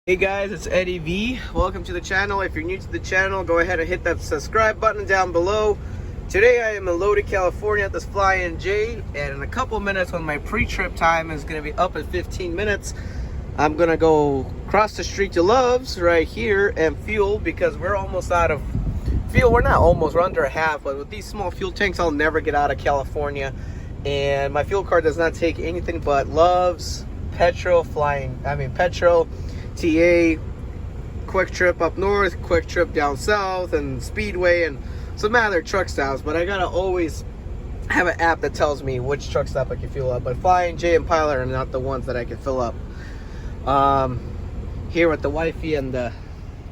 Hey guys, it's Eddie V. Welcome to the channel. If you're new to the channel, go ahead and hit that subscribe button down below. Today I am in Lodi, California at this Fly-In J, and in a couple minutes when my pre-trip time is going to be up in 15 minutes, I'm going to go cross the street to Love's right here and fuel because we're almost out of fuel. We're not almost, we're under a half, but with these small fuel tanks, I'll never get out of California. And my fuel card does not take anything but Love's, petrol, petrol, TA, Quick Trip up north, Quick Trip down south, and Speedway, and some other truck stops. But I gotta always have an app that tells me which truck stop I can fill up. But Fly-In J and Pilot are not the ones that I can fill up. Here with the wifey and the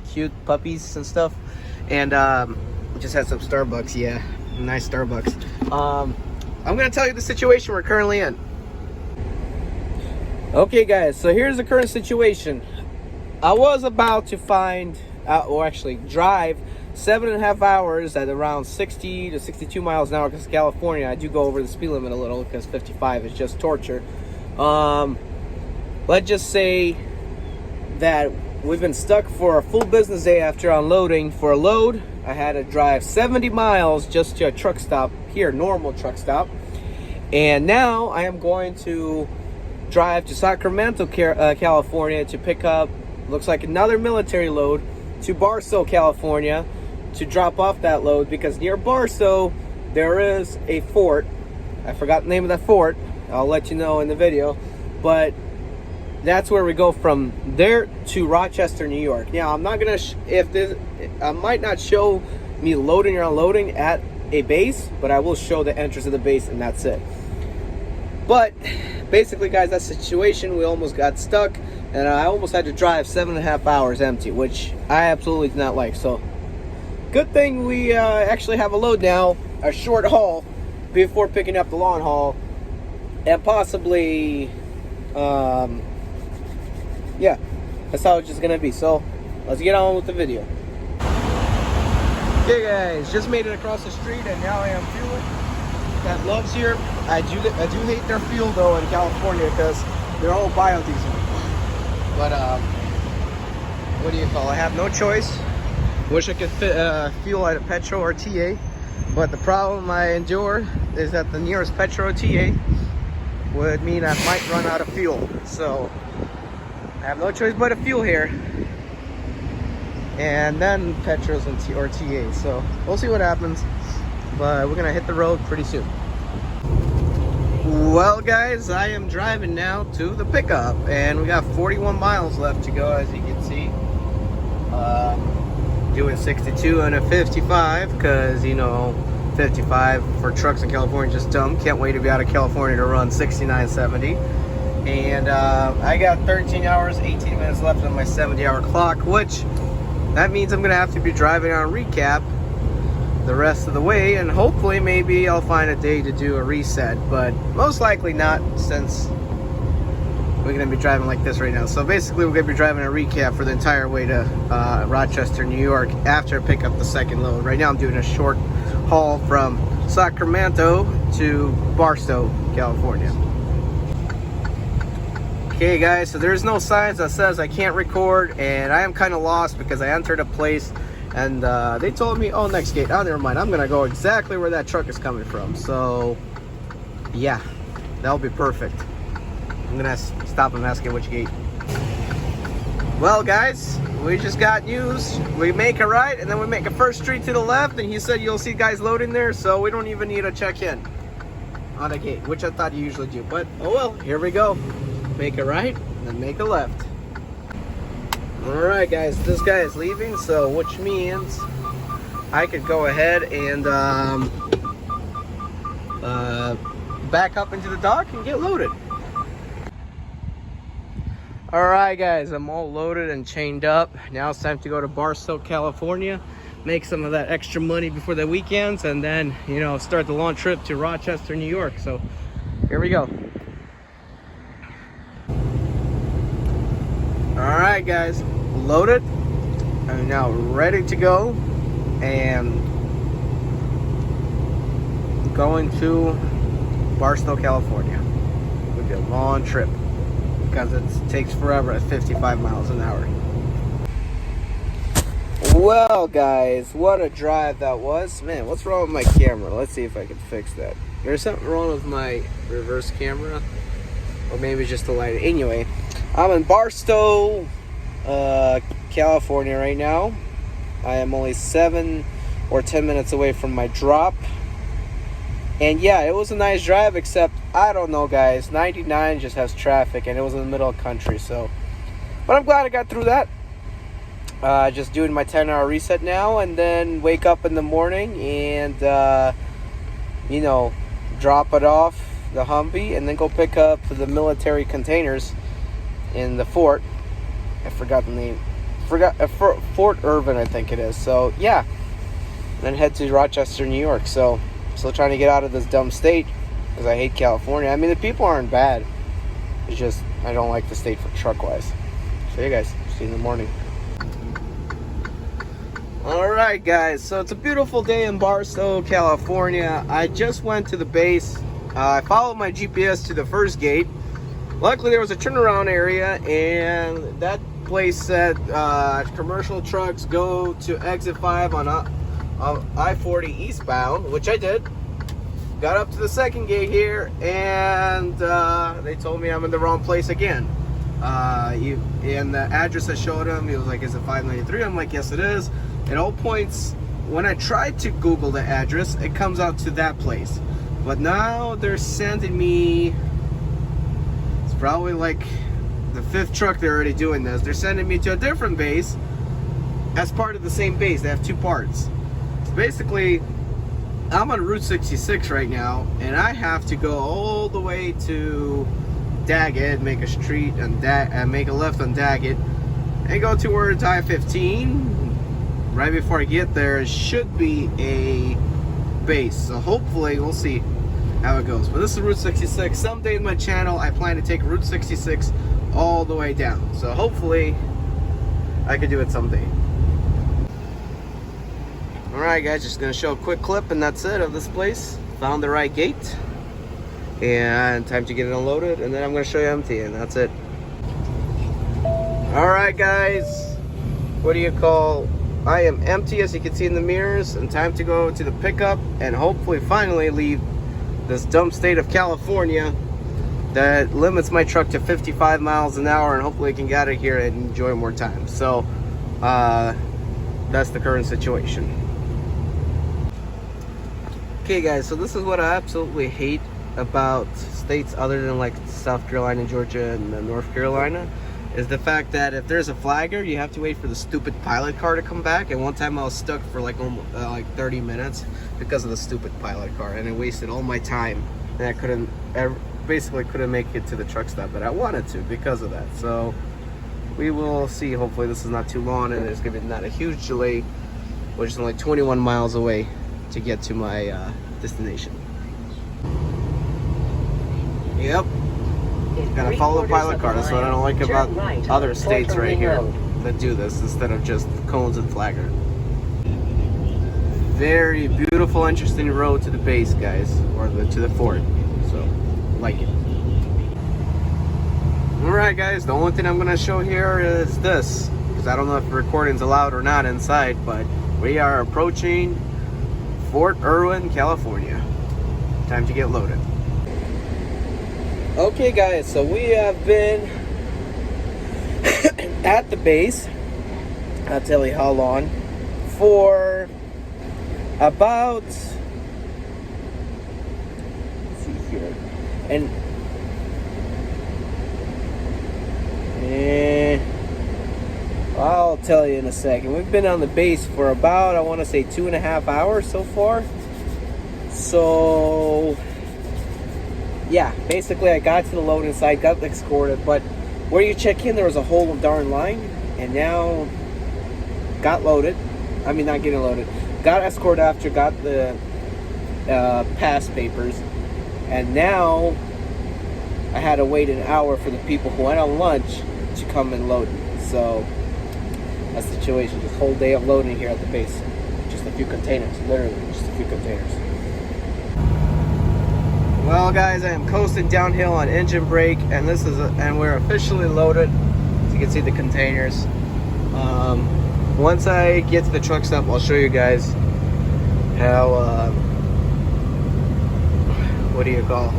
cute puppies and stuff, and just had some Starbucks. Yeah, nice Starbucks. I'm gonna tell you the situation we're currently in. Okay, guys, so here's the current situation. I was about to drive 7.5 hours at around 60 to 62 miles an hour because California, I do go over the speed limit a little because 55 is just torture. Let's just say that we've been stuck for a full business day after unloading. For a load, I had to drive 70 miles just to a truck stop here, normal truck stop. And now I am going to drive to Sacramento, California to pick up, looks like another military load, to Barstow, California to drop off that load, because near Barstow there is a fort. I forgot the name of that fort. I'll let you know in the video, but that's where we go from there to Rochester, New York. Now I'm not gonna I might not show me loading or unloading at a base, but I will show the entrance of the base, and that's it. But basically, guys, that situation, we almost got stuck, and I almost had to drive 7.5 hours empty, which I absolutely did not like. So good thing we actually have a load now, a short haul before picking up the long haul, and possibly yeah, that's how it's just gonna be. So let's get on with the video. Okay guys, just made it across the street, and now I am fueling that Love's here. I do hate their fuel though in California because they're all biodiesel. But what do you call? I have no choice. Wish I could fuel at a petrol or TA, but the problem I endure is that the nearest petrol or TA would mean I might run out of fuel. So I have no choice but to fuel here, and then petrols and or TA. So we'll see what happens. But we're gonna hit the road pretty soon. Well guys, I am driving now to the pickup, and we got 41 miles left to go, as you can see. Doing 62 and a 55 because, you know, 55 for trucks in California is just dumb. Can't wait to be out of California to run 69, 70. And I got 13 hours 18 minutes left on my 70-hour clock, which that means I'm gonna have to be driving on recap the rest of the way, and hopefully maybe I'll find a day to do a reset, but most likely not, since we're gonna be driving like this right now. So basically we're gonna be driving a recap for the entire way to Rochester, New York after I pick up the second load. Right now I'm doing a short haul from Sacramento to Barstow, California. Okay guys, so there's no signs that says I can't record, and I am kind of lost because I entered a place and they told me, oh, next gate. Oh, never mind. I'm gonna go exactly where that truck is coming from. So yeah, that'll be perfect. I'm gonna stop and ask you which gate. Well guys, we just got news. We make a right, and then we make a first street to the left, and he said you'll see guys loading there, so we don't even need to check in on a gate, which I thought you usually do. But oh well, here we go. Make a right, and then make a left. Alright guys, this guy is leaving, so which means I could go ahead and back up into the dock and get loaded. Alright guys, I'm all loaded and chained up. Now it's time to go to Barstow, California, make some of that extra money before the weekends, and then, you know, start the long trip to Rochester, New York. So here we go. Alright guys, loaded. I'm now ready to go and going to Barstow, California. It'll be a long trip. because it takes forever at 55 miles an hour. Well, guys, what a drive that was. Man, what's wrong with my camera? Let's see if I can fix that. There's something wrong with my reverse camera, or maybe just the light. Anyway, I'm in Barstow, California right now. I am only 7 or 10 minutes away from my drop. And yeah, it was a nice drive, except, I don't know, guys, 99 just has traffic, and it was in the middle of country, so. But I'm glad I got through that. Just doing my 10-hour reset now, and then wake up in the morning and, you know, drop it off the Humvee, and then go pick up the military containers in the fort. I forgot the name. Fort Irvin, I think it is. So, yeah. Then head to Rochester, New York. So, still trying to get out of this dumb state because I hate California. I mean, the people aren't bad. It's just, I don't like the state for truck-wise. So, yeah, guys. See you in the morning. Alright, guys. So, it's a beautiful day in Barstow, California. I just went to the base. I followed my GPS to the first gate. Luckily, there was a turnaround area, and that place said commercial trucks go to exit 5 on I-40 eastbound, which I did. Got up to the second gate here, and they told me I'm in the wrong place again. And the address I showed him, he was like, is it 593? I'm like, yes, it is. At all points, when I tried to Google the address, it comes out to that place. But now they're sending me, it's probably like the 5th truck they're already doing this. They're sending me to a different base as part of the same base. They have 2 parts. So basically, I'm on Route 66 right now, and I have to go all the way to Daggett, make a street and make a left on Daggett, and go towards I-15. Right before I get there, it should be a base. So hopefully, we'll see how it goes. But this is Route 66. Someday in my channel, I plan to take Route 66 all the way down. So hopefully, I could do it someday. Alright, guys, just gonna show a quick clip, and that's it of this place. Found the right gate, and time to get it unloaded, and then I'm gonna show you empty, and that's it. Alright, guys, what do you call? I am empty, as you can see in the mirrors, and time to go to the pickup and hopefully finally leave this dumb state of California that limits my truck to 55 miles an hour, and hopefully I can get out of here and enjoy more time. So that's the current situation. Okay, guys, so this is what I absolutely hate about states other than like South Carolina, Georgia, and North Carolina, is the fact that if there's a flagger, you have to wait for the stupid pilot car to come back. And one time I was stuck for like almost, 30 minutes because of the stupid pilot car, and it wasted all my time, and I basically couldn't make it to the truck stop, but I wanted to because of that. So we will see. Hopefully this is not too long, and there's gonna be not a huge delay, which is only 21 miles away to get to my destination. Yep. Gotta follow the pilot car. That's what I don't like about other states right here that do this instead of just cones and flagger. Very beautiful, interesting road to the base, guys, or to the fort. So, like it. Alright, guys, the only thing I'm gonna show here is this, because I don't know if recording's allowed or not inside, but we are approaching Fort Irwin, California. Time to get loaded. Okay, guys, so we have been at the base, I'll tell you how long, for about, let's see here, and I'll tell you in a second. We've been on the base for about, I want to say 2.5 hours so far. So yeah, basically I got to the loading site, got escorted, but where you check in there was a whole darn line, and now got loaded. I mean, not getting loaded. Got escorted after, got the pass papers, and now I had to wait an hour for the people who went on lunch to come and load me. So that's the situation. This whole day of loading here at the base. Just a few containers, literally just a few containers. Well, guys, I am coasting downhill on engine brake, and and we're officially loaded. So you can see the containers. Once I get to the truck stop, I'll show you guys how what do you call,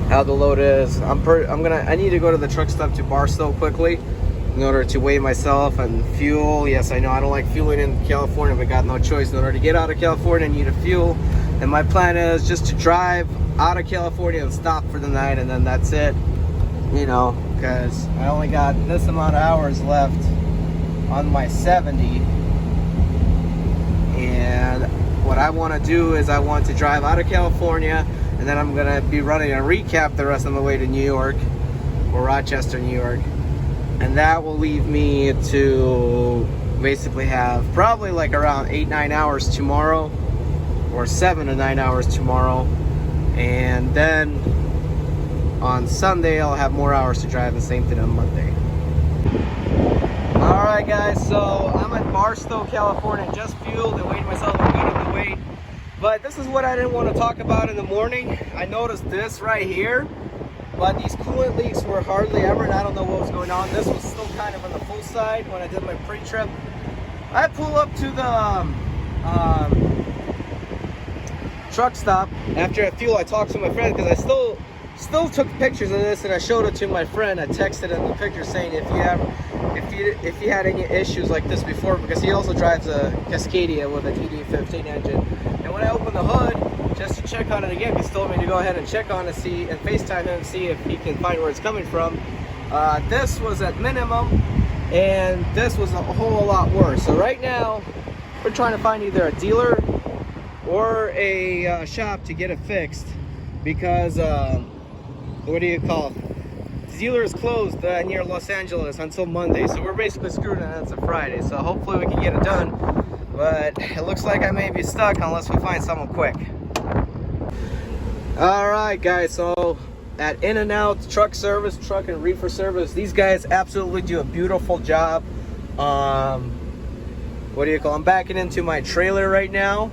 how the load is. I need to go to the truck stop to Barstow quickly in order to weigh myself and fuel. Yes, I know I don't like fueling in California, but got no choice. In order to get out of California, I need to fuel. And my plan is just to drive out of California and stop for the night, and then that's it. You know, because I only got this amount of hours left on my 70. And what I want to do is I want to drive out of California, and then I'm going to be running a recap the rest of the way to New York, or Rochester, New York. And that will leave me to basically have probably like around 8-9 hours tomorrow, or 7 to 9 hours tomorrow. And then on Sunday I'll have more hours to drive, the same thing on Monday. Alright guys, so I'm at Barstow, California, just fueled and weighed myself a good of the weight. But this is what I didn't want to talk about in the morning. I noticed this right here, but these coolant leaks were hardly ever, and I don't know what was going on. This was still kind of on the full side when I did my pre-trip. I pull up to the truck stop after I fuel. I talked to my friend because I still took pictures of this, and I showed it to my friend. I texted him the picture saying if you had any issues like this before, because he also drives a Cascadia with a TD15 engine. And when I opened the hood just to check on it again, he told me to go ahead and check on it, see, and FaceTime him and see if he can find where it's coming from. This was at minimum, and this was a whole lot worse. So right now we're trying to find either a dealer or a shop to get it fixed, because what do you call it? The dealer is closed near Los Angeles until Monday, so we're basically screwed, and it's a Friday. So hopefully we can get it done, but it looks like I may be stuck unless we find someone quick. All right guys, so at In-N-Out Truck Service, Truck and Reefer Service, these guys absolutely do a beautiful job. What do you call, I'm backing into my trailer right now,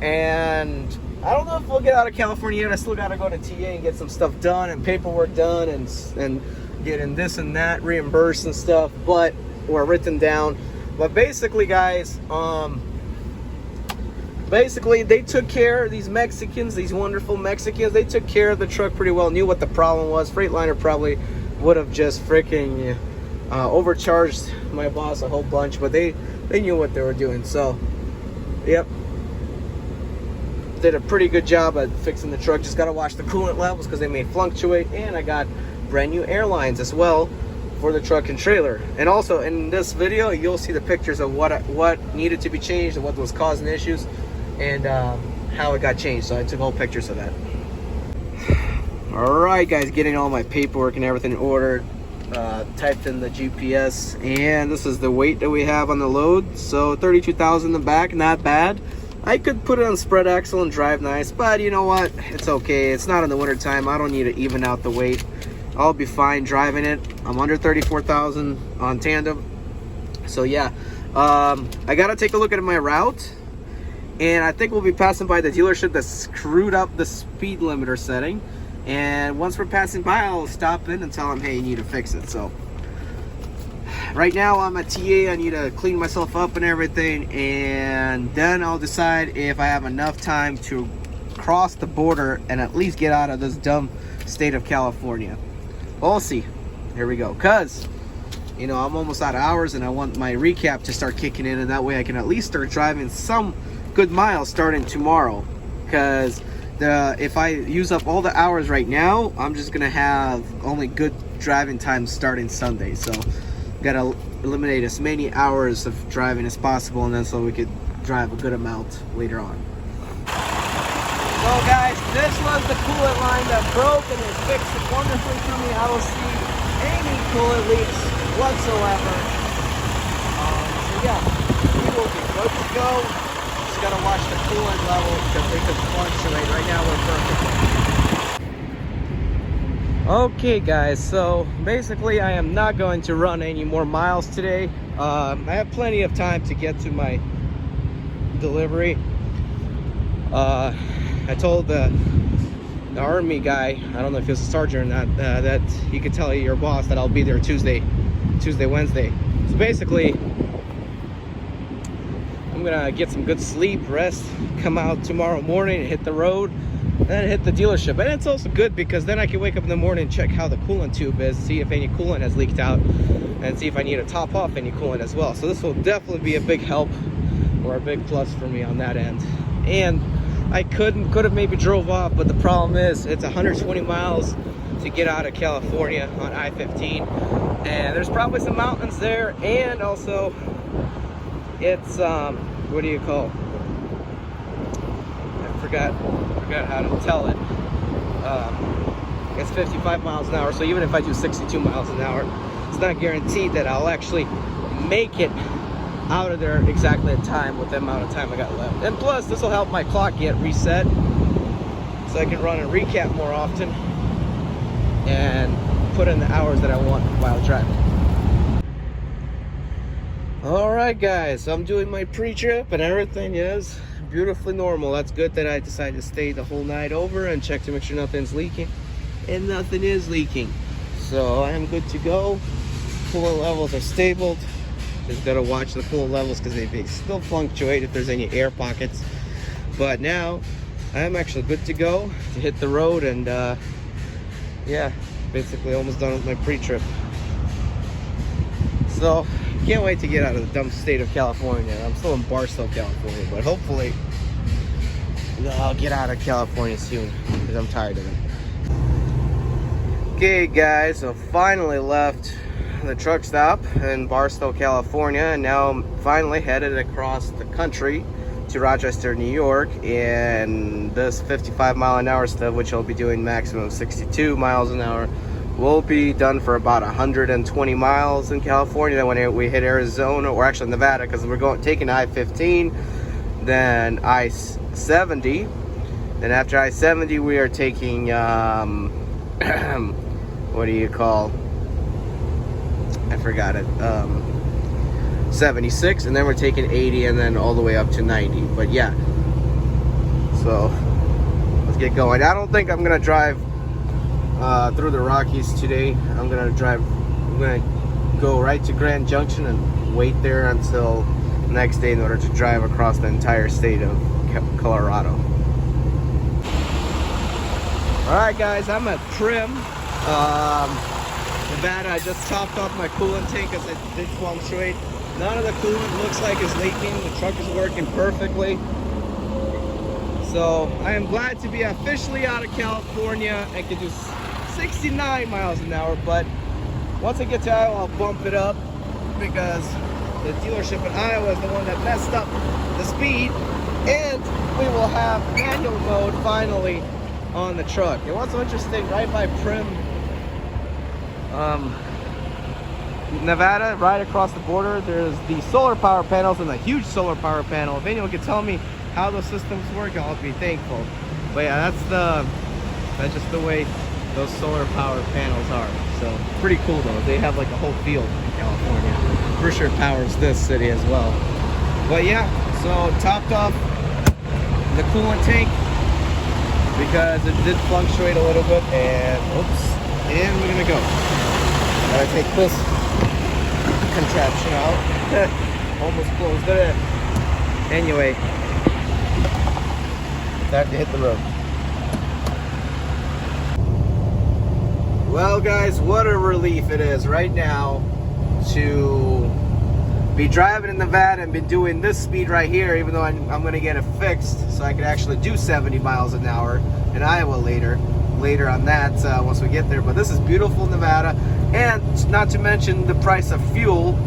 and I don't know if we'll get out of California yet. I still got to go to TA and get some stuff done and paperwork done, and getting this and that reimbursed and stuff, but or written down. But basically guys, basically they took care of these Mexicans, these wonderful Mexicans. They took care of the truck pretty well, knew what the problem was. Freightliner probably would have just freaking overcharged my boss a whole bunch, but they knew what they were doing. So yep, did a pretty good job at fixing the truck. Just got to watch the coolant levels because they may fluctuate. And I got brand new airlines as well for the truck and trailer. And also in this video you'll see the pictures of what needed to be changed and what was causing issues, and how it got changed. So I took all pictures of that. All right guys, getting all my paperwork and everything ordered, typed in the GPS, and this is the weight that we have on the load. So 32,000 in the back, not bad. I could put it on spread axle and drive nice, but you know what? It's okay. It's not in the winter time. I don't need to even out the weight. I'll be fine driving it. I'm under 34,000 on tandem. So yeah, I gotta take a look at my route, and I think we'll be passing by the dealership that screwed up the speed limiter setting. And once we're passing by, I'll stop in and tell them, hey, you need to fix it. So right now I'm at TA. I need to clean myself up and everything, and then I'll decide if I have enough time to cross the border and at least get out of this dumb state of California. We'll see. Here we go. Because, you know, I'm almost out of hours, and I want my recap to start kicking in, and that way I can at least start driving some good miles starting tomorrow. Because if I use up all the hours right now, I'm just going to have only good driving time starting Sunday. So gotta eliminate as many hours of driving as possible, and then so we could drive a good amount later on. So guys, this was the coolant line that broke, and it fixed it wonderfully for me. I don't see any coolant leaks whatsoever. So yeah, we will be good to go. Just gotta watch the coolant level because they could fluctuate. Right now we're perfect. Okay guys, so basically I am not going to run any more miles today. I have plenty of time to get to my delivery. I told the army guy, I don't know if he was a sergeant or not, that he could tell your boss that I'll be there Tuesday, Wednesday. So basically, I'm gonna get some good sleep, rest, come out tomorrow morning and hit the road, and then hit the dealership. And it's also good because then I can wake up in the morning and check how the coolant tube is, see if any coolant has leaked out, and see if I need to top off any coolant as well. So this will definitely be a big help, or a big plus for me on that end. And I could have maybe drove off, but the problem is it's 120 miles to get out of California on I-15, and there's probably some mountains there, and also it's what do you call? I forgot how to tell it. It's 55 miles an hour, so even if I do 62 miles an hour, it's not guaranteed that I'll actually make it out of there exactly at time with the amount of time I got left. And plus, this will help my clock get reset, so I can run a recap more often and put in the hours that I want while driving. Alright guys, so I'm doing my pre-trip and everything is beautifully normal. That's good that I decided to stay the whole night over and check to make sure nothing's leaking, and nothing is leaking. So I am good to go. Coolant levels are stable. Just gotta watch the coolant levels because they still fluctuate if there's any air pockets. But now I'm actually good to go to hit the road, and yeah, basically almost done with my pre-trip. So can't wait to get out of the dumb state of California. I'm still in Barstow, California, but hopefully I'll get out of California soon because I'm tired of it. Okay guys, so finally left the truck stop in Barstow, California, and now I'm finally headed across the country to Rochester, New York, and this 55 mile an hour stuff, which I'll be doing maximum 62 miles an hour, will be done for about 120 miles in California. Then when we hit Arizona, or actually Nevada, because we're taking I-15, then I-70, then after I-70 we are taking what do you call, I forgot it, 76, and then we're taking 80, and then all the way up to 90. But yeah, so let's get going. I don't think I'm gonna drive through the Rockies today. I'm gonna go right to Grand Junction and wait there until the next day in order to drive across the entire state of Colorado. Alright guys, I'm at Trim, Nevada. I just topped off my coolant tank as it did fluctuate. None of the coolant looks like it's leaking. The truck is working perfectly. So I am glad to be officially out of California and can do 69 miles an hour. But once I get to Iowa, I'll bump it up because the dealership in Iowa is the one that messed up the speed, and we will have manual mode finally on the truck. And what's so interesting, right by Prim, Nevada, right across the border, there's the solar power panels and the huge solar power panel. If anyone can tell me how those systems work, I'll be thankful. But yeah, that's just the way those solar power panels are. So pretty cool though. They have like a whole field in California. For sure it powers this city as well. But yeah, so topped off the coolant tank because it did fluctuate a little bit, and and we're gonna go. Gotta take this contraption out. Almost closed it in. Anyway, time to hit the road. Well guys, what a relief it is right now to be driving in Nevada and be doing this speed right here, even though I'm going to get it fixed so I can actually do 70 miles an hour in Iowa later on that once we get there. But this is beautiful Nevada, and not to mention the price of fuel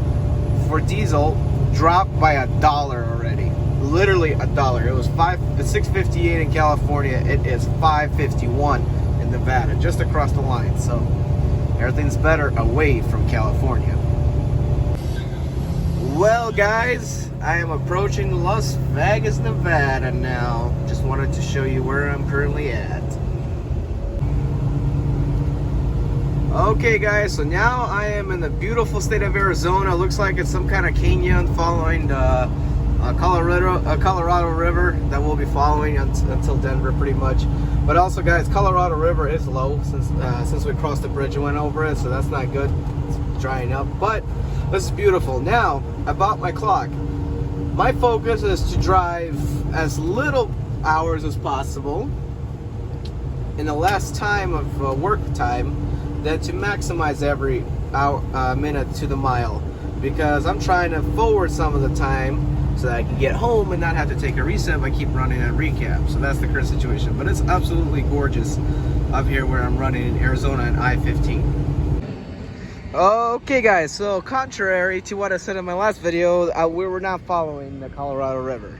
for diesel dropped by $1 already. Literally $1. It was $6.58 in California. It is $5.51 in Nevada, just across the line. So everything's better away from California. Well guys, I am approaching Las Vegas, Nevada now. Just wanted to show you where I'm currently at. Okay guys, so now I am in the beautiful state of Arizona. Looks like it's some kind of canyon following the Colorado River that we'll be following until Denver, pretty much. But also, guys, Colorado River is low since we crossed the bridge and went over it, so that's not good. It's drying up, but this is beautiful. Now, I bought my clock. My focus is to drive as little hours as possible in the last time of work time, than to maximize every hour, minute to the mile, because I'm trying to forward some of the time so that I can get home and not have to take a reset if I keep running a recap. So that's the current situation. But it's absolutely gorgeous up here where I'm running in Arizona and I-15. Okay, guys, so contrary to what I said in my last video, we were not following the Colorado River.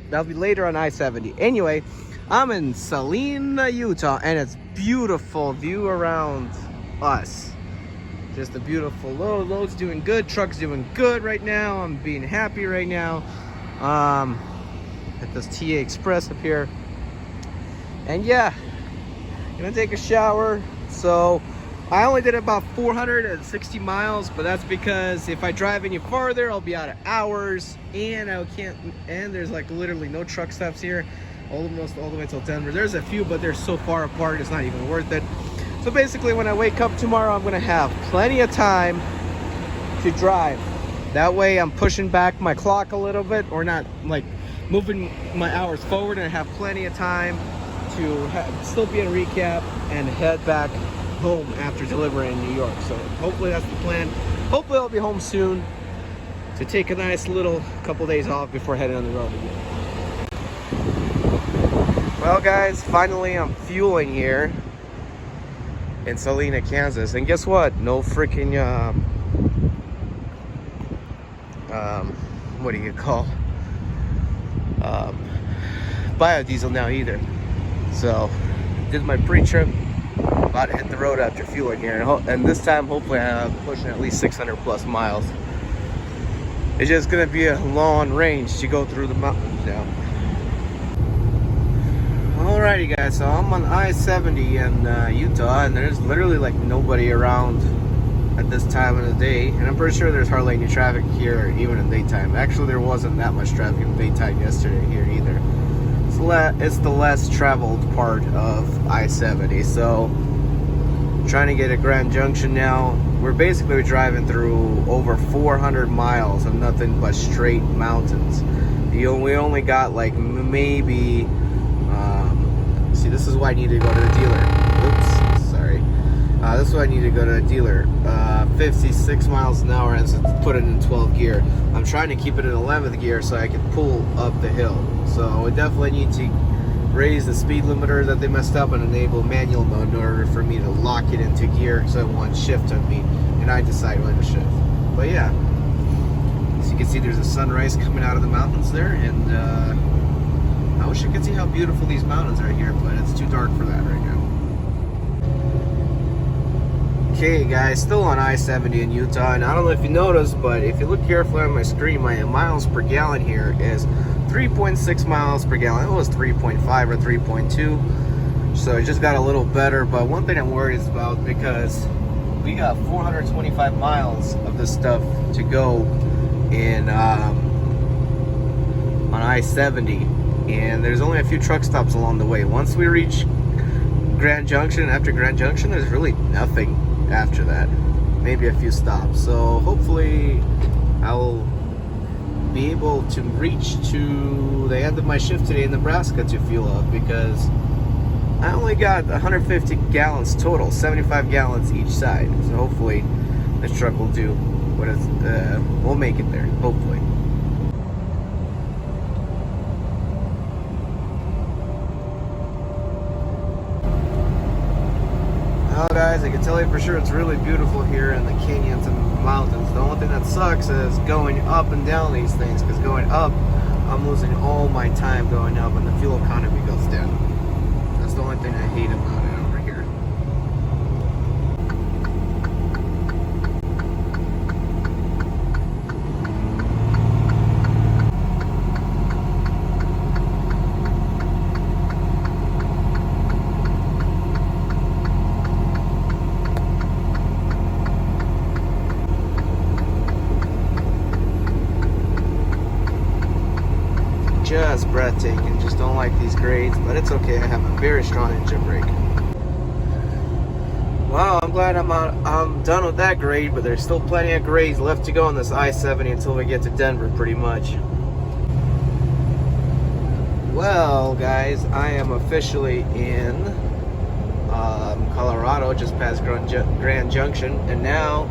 That'll be later on I-70. Anyway, I'm in Salina, Utah, and it's beautiful view around us. Just a beautiful load. Load's doing good. Truck's doing good right now. I'm being happy right now. At this TA Express up here. And yeah, gonna take a shower. So I only did about 460 miles, but that's because if I drive any farther, I'll be out of hours, and there's like literally no truck stops here, almost all the way till Denver. There's a few, but they're so far apart, it's not even worth it. So basically, when I wake up tomorrow, I'm gonna have plenty of time to drive. That way I'm pushing back my clock a little bit, or not like moving my hours forward, and I have plenty of time to still be in recap and head back home after delivering in New York. So hopefully that's the plan. Hopefully I'll be home soon to take a nice little couple days off before heading on the road again. Well, guys, finally I'm fueling here in Salina, Kansas, and guess what? No freaking what do you call biodiesel now either. So did my pre-trip, about to hit the road after fueling here, and this time hopefully I'm pushing at least 600 plus miles. It's just gonna be a long range to go through the mountains now. Alrighty, guys, so I'm on I-70 in Utah, and there's literally like nobody around at this time of the day, and I'm pretty sure there's hardly any traffic here even in daytime. Actually, there wasn't that much traffic in daytime yesterday here either. It's the less traveled part of I-70, so trying to get to Grand Junction now. We're basically driving through over 400 miles of nothing but straight mountains. We only got like maybe see, this is why I need to go to the dealer. Oops, sorry. This is why I need to go to the dealer. 56 miles an hour, and so put it in 12 gear. I'm trying to keep it in 11th gear so I can pull up the hill. So we definitely need to raise the speed limiter that they messed up and enable manual mode in order for me to lock it into gear so it won't shift on me and I decide when to shift. But yeah, as you can see, there's a sunrise coming out of the mountains there, and I wish you could see how beautiful these mountains are here, but it's too dark for that right now. Okay, guys, still on I-70 in Utah, and I don't know if you noticed, but if you look carefully on my screen, my miles per gallon here is 3.6 miles per gallon. It was 3.5 or 3.2, so it just got a little better. But one thing I'm worried about, because we got 425 miles of this stuff to go in on I-70, and there's only a few truck stops along the way. Once we reach Grand Junction, after Grand Junction, there's really nothing after that. Maybe a few stops. So hopefully I'll be able to reach to the end of my shift today in Nebraska to fuel up, because I only got 150 gallons total, 75 gallons each side. So hopefully this truck will do what it's, we'll make it there, hopefully. Well, guys, I can tell you for sure it's really beautiful here in the canyons and mountains. The only thing that sucks is going up and down these things, because going up, I'm losing all my time going up and the fuel economy goes down. That's the only thing I hate about it over here. that's breathtaking. Just don't like these grades, but it's okay. I have a very strong engine brake. Well, I'm glad I'm done with that grade, but there's still plenty of grades left to go on this I-70 until we get to Denver, pretty much. Well, guys, I am officially in Colorado, just past Grand Junction, and now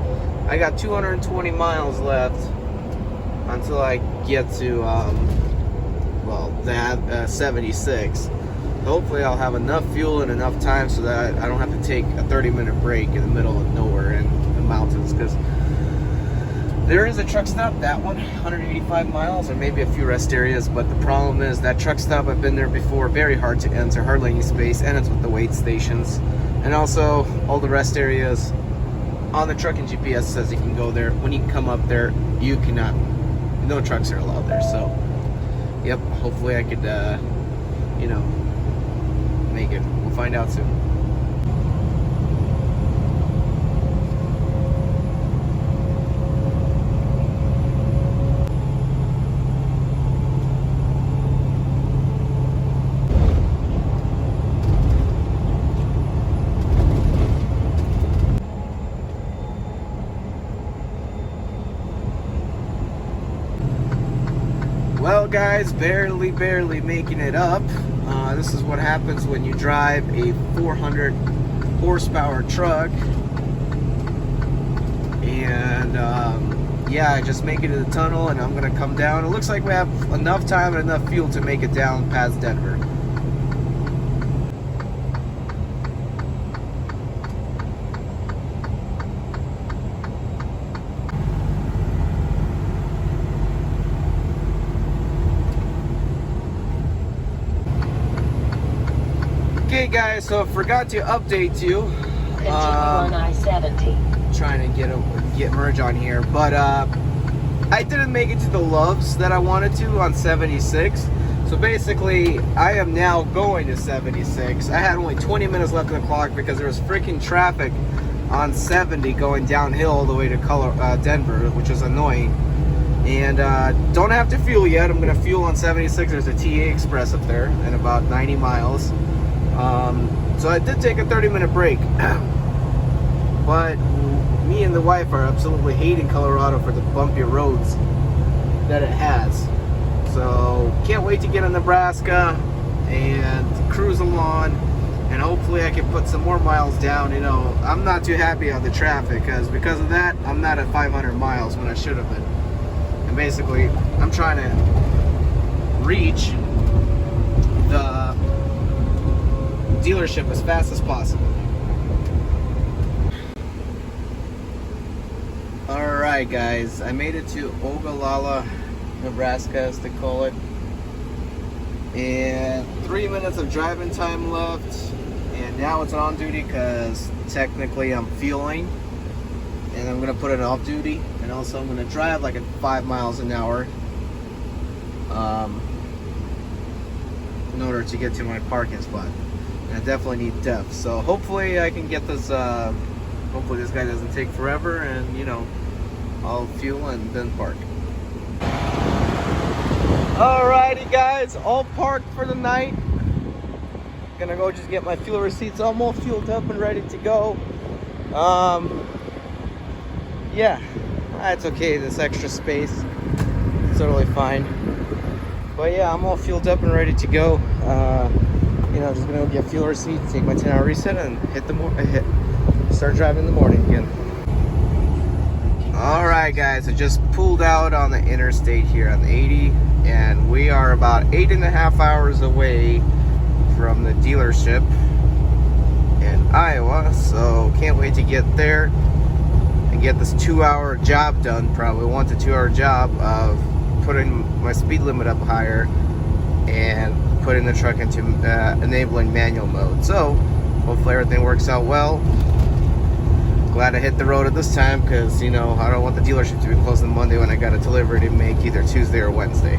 I got 220 miles left until I get to that 76. Hopefully I'll have enough fuel and enough time so that I don't have to take a 30-minute break in the middle of nowhere in the mountains, because there is a truck stop, that one, 185 miles, or maybe a few rest areas, but the problem is that truck stop, I've been there before, very hard to enter, hardly any space, and it's with the wait stations. And also, all the rest areas on the trucking GPS says you can go there. When you come up there, you cannot, no trucks are allowed there. So, yep, hopefully I could, you know, make it. We'll find out soon. Well, guys, barely making it up. This is what happens when you drive a 400 horsepower truck. And yeah, I just make it to the tunnel and I'm gonna come down. It looks like we have enough time and enough fuel to make it down past Denver. Okay, guys, so I forgot to update you. Continue on I-70. Trying to get merge on here, but I didn't make it to the Loves that I wanted to on 76. So basically, I am now going to 76. I had only 20 minutes left on the clock because there was freaking traffic on 70 going downhill all the way to Denver, which was annoying. And don't have to fuel yet. I'm gonna fuel on 76. There's a TA Express up there in about 90 miles. So I did take a 30-minute break, but me and the wife are absolutely hating Colorado for the bumpy roads that it has. So can't wait to get in Nebraska and cruise along, and hopefully I can put some more miles down. You know, I'm not too happy on the traffic because of that, I'm not at 500 miles when I should have been. And basically, I'm trying to reach the dealership as fast as possible. Alright, guys, I made it to Ogallala, Nebraska, as they call it, and 3 minutes of driving time left, and now it's on duty because technically I'm fueling, and I'm gonna put it off duty, and also I'm gonna drive like at 5 miles an hour in order to get to my parking spot. I definitely need depth, so hopefully I can get this, hopefully this guy doesn't take forever, and you know, I'll fuel and then park. Alrighty, guys, all parked for the night. Gonna go just get my fuel receipts. I'm all fueled up and ready to go. Yeah, that's okay, this extra space, it's totally fine. But yeah, I'm all fueled up and ready to go. You know, just gonna go get fuel receipts, take my 10-hour reset, and start driving in the morning again. All right, guys, I just pulled out on the interstate here on the 80, and we are about 8.5 hours away from the dealership in Iowa. So can't wait to get there and get this 2-hour job done. Probably 1 to 2 hour job of putting my speed limit up higher and putting the truck into enabling manual mode. So hopefully everything works out well. Glad I hit the road at this time because, you know, I don't want the dealership to be closed on Monday when I got a delivery to make either Tuesday or Wednesday.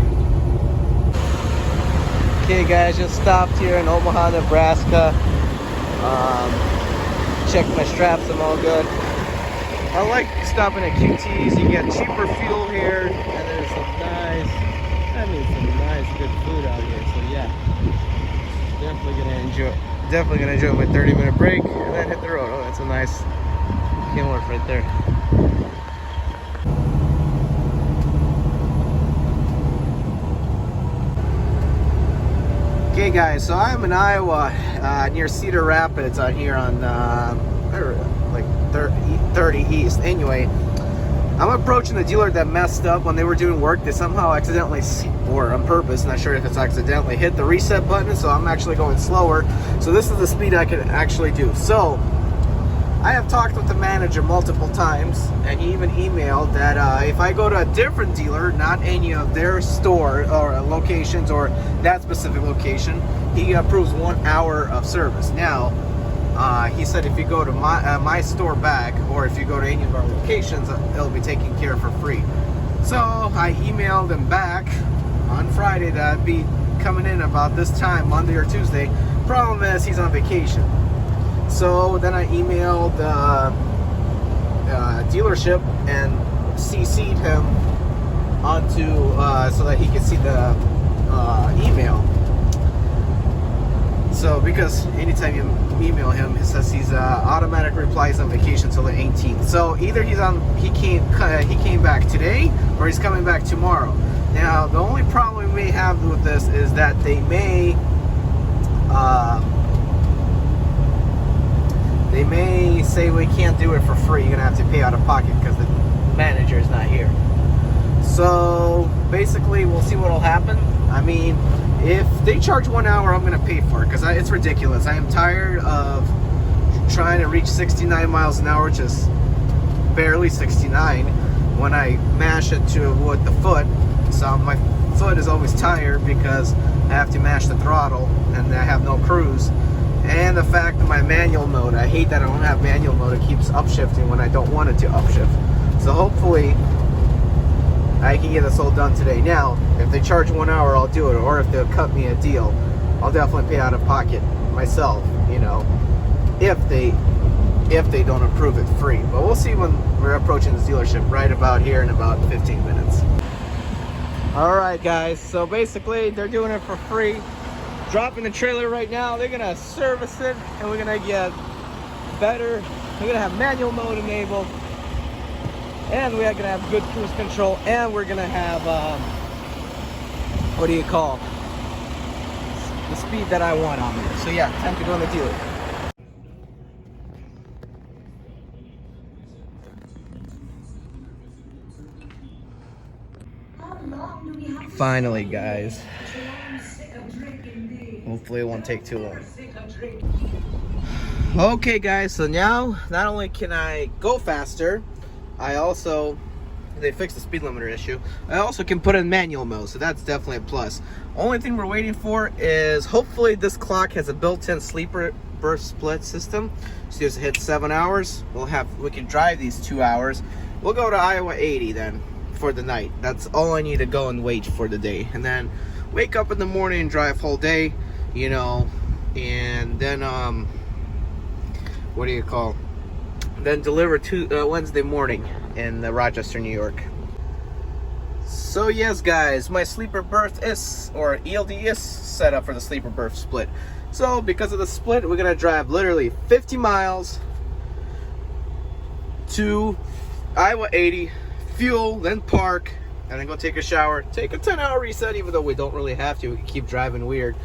Okay, guys, just stopped here in Omaha, Nebraska. Checked my straps, I'm all good. I like stopping at QT's. You get cheaper fuel here, and there's some nice, good food out here. So yeah, definitely gonna enjoy my 30-minute break and then hit the road. Oh, that's a nice Kenworth right there. Okay guys, so I'm in Iowa, near Cedar Rapids on here on like 30 East. Anyway, I'm approaching the dealer that messed up when they were doing work. They somehow accidentally, or on purpose, not sure if it's accidentally, hit the reset button, so I'm actually going slower. So this is the speed I can actually do. So I have talked with the manager multiple times, and he even emailed that if I go to a different dealer, not any of their store or locations or that specific location, he approves 1 hour of service. Now, he said if you go to my store back, or if you go to any of our locations, it'll be taken care of for free. So I emailed him back on Friday that I'd be coming in about this time, Monday or Tuesday. Problem is, he's on vacation. So then I emailed the dealership and CC'd him onto so that he could see the email. So because anytime you email him, it says he's automatic replies on vacation till the 18th. So either he came back today, or he's coming back tomorrow. Now the only problem we may have with this is that they may say we can't do it for free. You're gonna have to pay out of pocket because the manager is not here. So basically, we'll see what'll happen. I mean, if they charge 1 hour, I'm gonna pay for it because it's ridiculous. I am tired of trying to reach 69 miles an hour, just barely 69, when I mash it with the foot. So my foot is always tired because I have to mash the throttle and I have no cruise. And the fact that my manual mode, I hate that I don't have manual mode. It keeps upshifting when I don't want it to upshift. So hopefully I can get this all done today. Now, if they charge 1 hour, I'll do it. Or if they'll cut me a deal, I'll definitely pay out of pocket myself, you know, if they don't approve it free. But we'll see when we're approaching this dealership right about here in about 15 minutes. All right, guys. So basically, they're doing it for free. Dropping the trailer right now. They're gonna service it, and we're gonna get better. We're gonna have manual mode enabled, and we're gonna have good cruise control, and we're gonna have what do you call the speed that I want on there. So yeah, time to go in the dealer. Finally, guys. Hopefully it won't take too long. Okay guys, so now not only can I go faster, they fixed the speed limiter issue, I also can put in manual mode, so that's definitely a plus. Only thing we're waiting for is hopefully this clock has a built-in sleeper burst split system. So just hit 7 hours, we can drive these 2 hours. We'll go to Iowa 80 then for the night. That's all I need to go and wait for the day, and then wake up in the morning and drive whole day, you know, and then then deliver Wednesday morning in Rochester, New York. So yes guys, my sleeper berth or ELD is set up for the sleeper berth split. So because of the split, we're gonna drive literally 50 miles to Iowa 80, fuel, then park, and then go take a shower, take a 10-hour reset, even though we don't really have to. We can keep driving weird,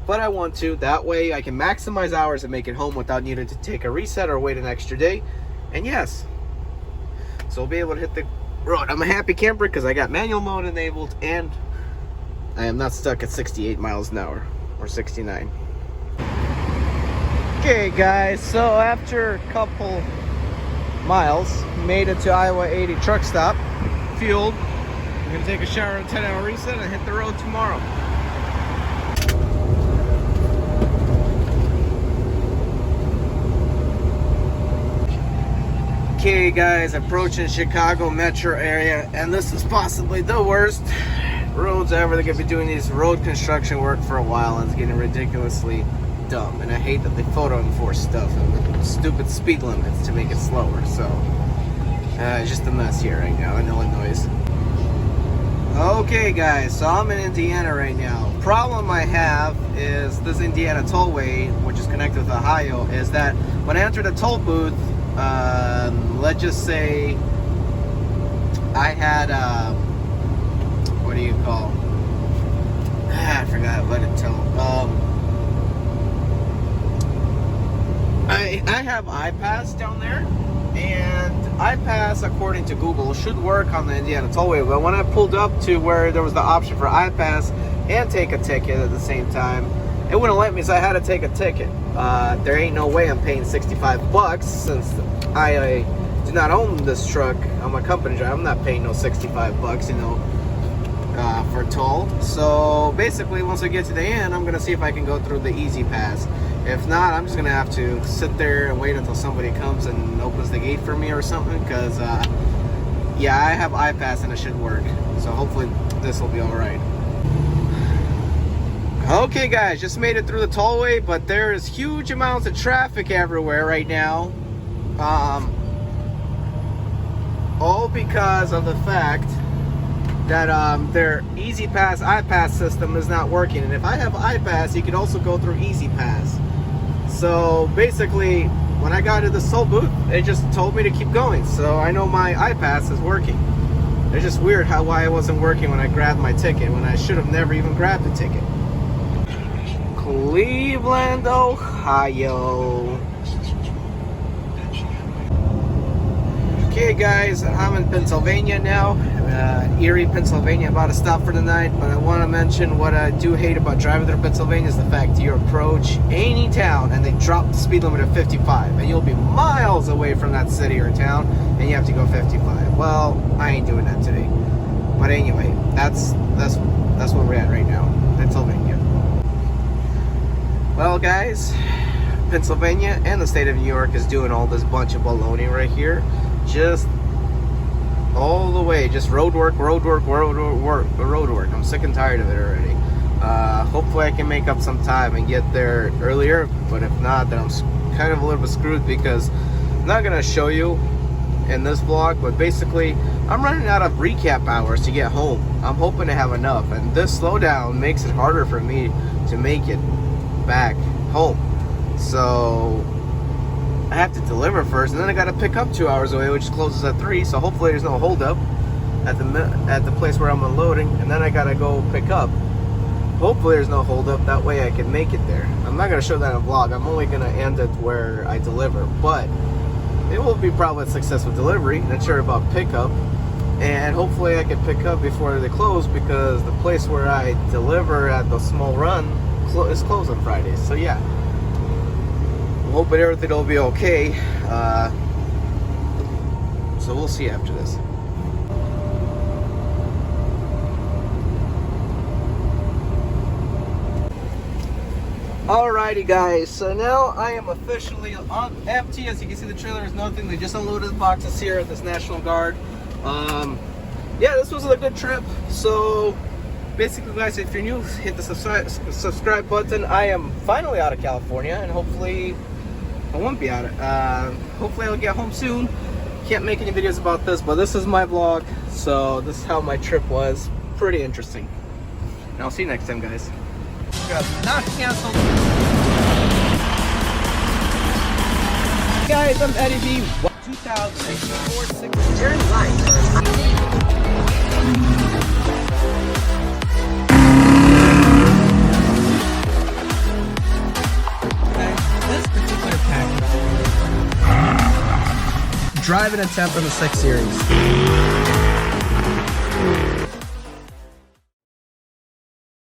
but I want to. That way I can maximize hours and make it home without needing to take a reset or wait an extra day. And yes, so we'll be able to hit the road. I'm a happy camper because I got manual mode enabled, and I am not stuck at 68 miles an hour or 69. Okay guys, so after a couple miles, made it to Iowa 80 truck stop, fueled. I'm gonna take a shower, a 10-hour reset, and hit the road tomorrow. Okay guys, approaching Chicago metro area, and this is possibly the worst roads ever. They're gonna be doing these road construction work for a while, and it's getting ridiculously dumb. And I hate that they photo enforce stuff and the stupid speed limits to make it slower. So it's just a mess here right now in Illinois. Okay guys, so I'm in Indiana right now. problem I have is this Indiana tollway, which is connected with Ohio, is that when I enter the toll booth, let's just say I had what do you call? I forgot what it told. I have iPass down there, and iPass, according to Google, should work on the Indiana tollway. But when I pulled up to where there was the option for iPass and take a ticket at the same time, it wouldn't let me, so I had to take a ticket. There ain't no way I'm paying 65 bucks since I do not own this truck. I'm a company driver. I'm not paying no 65 bucks, you know, for toll. So basically, once I get to the end, I'm gonna see if I can go through the Easy Pass. If not, I'm just gonna have to sit there and wait until somebody comes and opens the gate for me or something. Cause yeah, I have iPass and it should work. So hopefully this will be all right. Okay, guys, just made it through the tollway, but there is huge amounts of traffic everywhere right now. All because of the fact that their Easy Pass iPass system is not working. And if I have iPass, you could also go through Easy Pass. So basically, when I got to the toll booth, it just told me to keep going. So I know my iPass is working. It's just weird why it wasn't working when I grabbed my ticket, when I should have never even grabbed the ticket. Cleveland, Ohio. Okay, guys, I'm in Pennsylvania now. Erie, Pennsylvania, about to stop for the night. But I want to mention what I do hate about driving through Pennsylvania is the fact you approach any town and they drop the speed limit at 55, and you'll be miles away from that city or town, and you have to go 55. Well, I ain't doing that today. But anyway, that's where we're at right now, Pennsylvania. Well, guys, Pennsylvania and the state of New York is doing all this bunch of baloney right here. Just all the way, just road work. I'm sick and tired of it already. Hopefully I can make up some time and get there earlier, but if not, then I'm kind of a little bit screwed, because I'm not gonna show you in this vlog, but basically I'm running out of recap hours to get home. I'm hoping to have enough, and this slowdown makes it harder for me to make it back home. So I have to deliver first, and then I got to pick up 2 hours away, which closes at 3. So hopefully there's no holdup at the place where I'm unloading, and then I got to go pick up. Hopefully there's no holdup. That way I can make it there. I'm not going to show that in a vlog. I'm only going to end it where I deliver, but it will be probably a successful delivery. Not sure about pickup, and hopefully I can pick up before they close, because the place where I deliver at the small run is closed on Fridays. So yeah, I'm hoping everything will be okay. So we'll see after this. Alrighty, guys, so now I am officially on empty. As you can see, the trailer is nothing. They just unloaded the boxes here at this National Guard. Yeah, this was a good trip. So basically, guys, if you're new, hit the subscribe button. I am finally out of California, and hopefully I won't be out of hopefully I'll get home soon. Can't make any videos about this, but this is my vlog, so this is how my trip was. Pretty interesting. And I'll see you next time, guys. Not canceled. Guys, I'm Eddie B. 2004 turn right. This particular package, drive an attempt on the 6 Series.